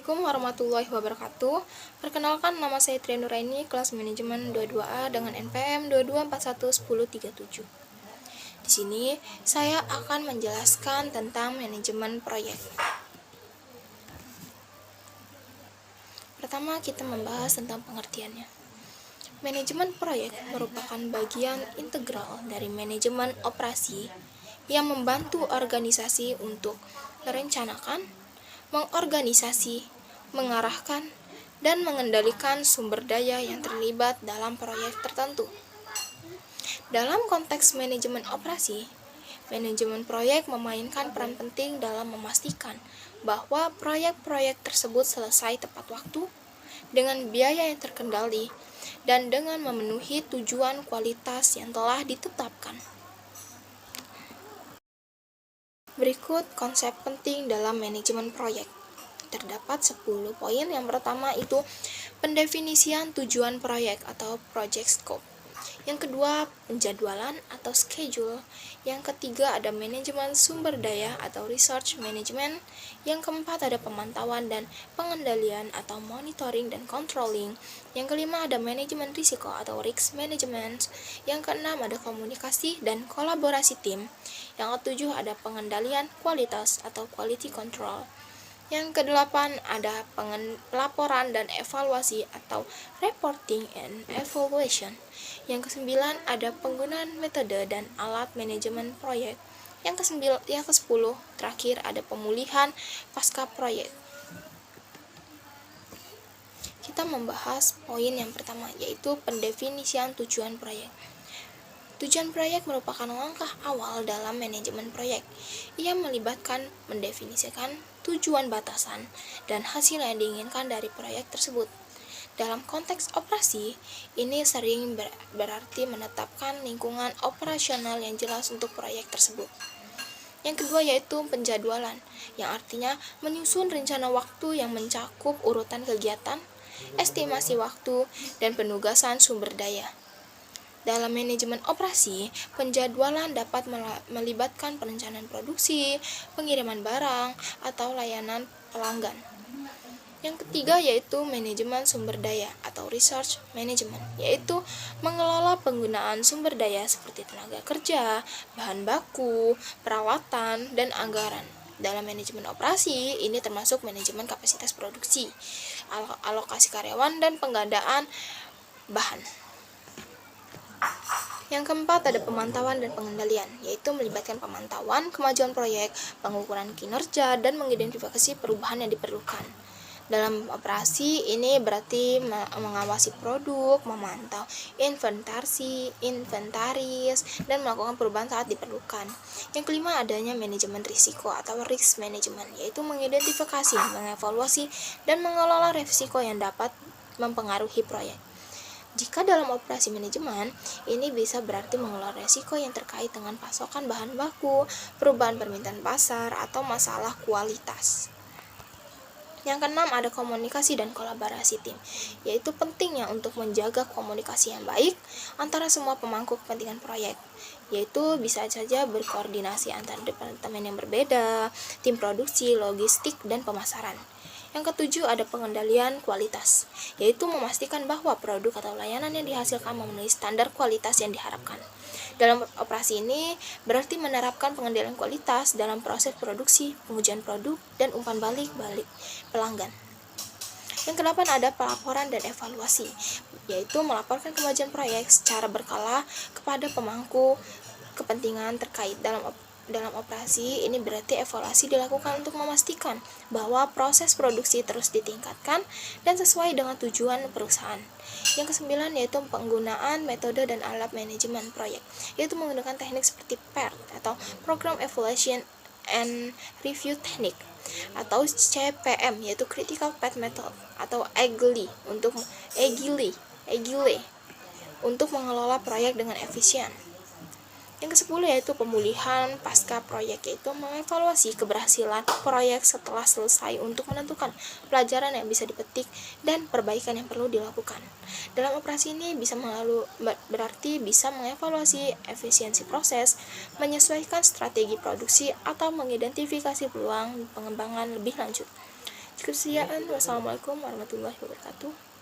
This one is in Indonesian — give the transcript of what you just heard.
Assalamualaikum warahmatullahi wabarakatuh. Perkenalkan, nama saya Tria Nuraini, kelas manajemen 22A dengan NPM 22411037. Di sini saya akan menjelaskan tentang manajemen proyek. Pertama, kita membahas tentang pengertiannya. Manajemen proyek merupakan bagian integral dari manajemen operasi yang membantu organisasi untuk merencanakan, mengorganisasi, mengarahkan, dan mengendalikan sumber daya yang terlibat dalam proyek tertentu. Dalam konteks manajemen operasi, manajemen proyek memainkan peran penting dalam memastikan bahwa proyek-proyek tersebut selesai tepat waktu, dengan biaya yang terkendali, dan dengan memenuhi tujuan kualitas yang telah ditetapkan. Berikut konsep penting dalam manajemen proyek. Terdapat 10 poin. Yang pertama itu pendefinisian tujuan proyek atau project scope. Yang kedua, penjadwalan atau schedule. Yang ketiga, ada manajemen sumber daya atau research management. Yang keempat, ada pemantauan dan pengendalian atau monitoring dan controlling. Yang kelima, ada manajemen risiko atau risk management. Yang keenam, ada komunikasi dan kolaborasi tim. Yang ketujuh, ada pengendalian kualitas atau quality control. Yang kedelapan, ada pelaporan dan evaluasi atau reporting and evaluation. Yang kesembilan, ada penggunaan metode dan alat manajemen proyek. Yang kesepuluh, terakhir, ada pemulihan pasca proyek. Kita membahas poin yang pertama, yaitu pendefinisian tujuan proyek. Tujuan proyek merupakan langkah awal dalam manajemen proyek. Ia melibatkan mendefinisikan tujuan batasan dan hasil yang diinginkan dari proyek tersebut. Dalam konteks operasi, ini sering berarti menetapkan lingkungan operasional yang jelas untuk proyek tersebut. Yang kedua yaitu penjadwalan, yang artinya menyusun rencana waktu yang mencakup urutan kegiatan, estimasi waktu, dan penugasan sumber daya. Dalam manajemen operasi, penjadwalan dapat melibatkan perencanaan produksi, pengiriman barang, atau layanan pelanggan. Yang ketiga yaitu manajemen sumber daya atau research management, yaitu mengelola penggunaan sumber daya seperti tenaga kerja, bahan baku, perawatan, dan anggaran. Dalam manajemen operasi, ini termasuk manajemen kapasitas produksi, alokasi karyawan, dan penggandaan bahan. Yang keempat, ada pemantauan dan pengendalian, yaitu melibatkan pemantauan kemajuan proyek, pengukuran kinerja, dan mengidentifikasi perubahan yang diperlukan. Dalam operasi, ini berarti mengawasi produk, memantau inventaris, dan melakukan perubahan saat diperlukan. Yang kelima, adanya manajemen risiko atau risk management, yaitu mengidentifikasi, mengevaluasi, dan mengelola risiko yang dapat mempengaruhi proyek. Jika dalam operasi manajemen, ini bisa berarti mengelola resiko yang terkait dengan pasokan bahan baku, perubahan permintaan pasar, atau masalah kualitas. Yang keenam, ada komunikasi dan kolaborasi tim, yaitu pentingnya untuk menjaga komunikasi yang baik antara semua pemangku kepentingan proyek, yaitu bisa saja berkoordinasi antara departemen yang berbeda, tim produksi, logistik, dan pemasaran. Yang ketujuh, ada pengendalian kualitas, yaitu memastikan bahwa produk atau layanan yang dihasilkan memenuhi standar kualitas yang diharapkan. Dalam operasi ini berarti menerapkan pengendalian kualitas dalam proses produksi, pengujian produk, dan umpan balik pelanggan. Yang kedelapan, ada pelaporan dan evaluasi, yaitu melaporkan kemajuan proyek secara berkala kepada pemangku kepentingan terkait. Dalam operasi, ini berarti evaluasi dilakukan untuk memastikan bahwa proses produksi terus ditingkatkan dan sesuai dengan tujuan perusahaan. Yang kesembilan yaitu penggunaan metode dan alat manajemen proyek, yaitu menggunakan teknik seperti PERT atau Program Evaluation and Review Technique, atau CPM, yaitu Critical Path Method, atau Agile untuk mengelola proyek dengan efisien. Yang ke-10 yaitu pemulihan pasca proyek, yaitu mengevaluasi keberhasilan proyek setelah selesai untuk menentukan pelajaran yang bisa dipetik dan perbaikan yang perlu dilakukan. Dalam operasi ini berarti bisa mengevaluasi efisiensi proses, menyesuaikan strategi produksi, atau mengidentifikasi peluang pengembangan lebih lanjut. Cukup sekian. Wassalamualaikum warahmatullahi wabarakatuh.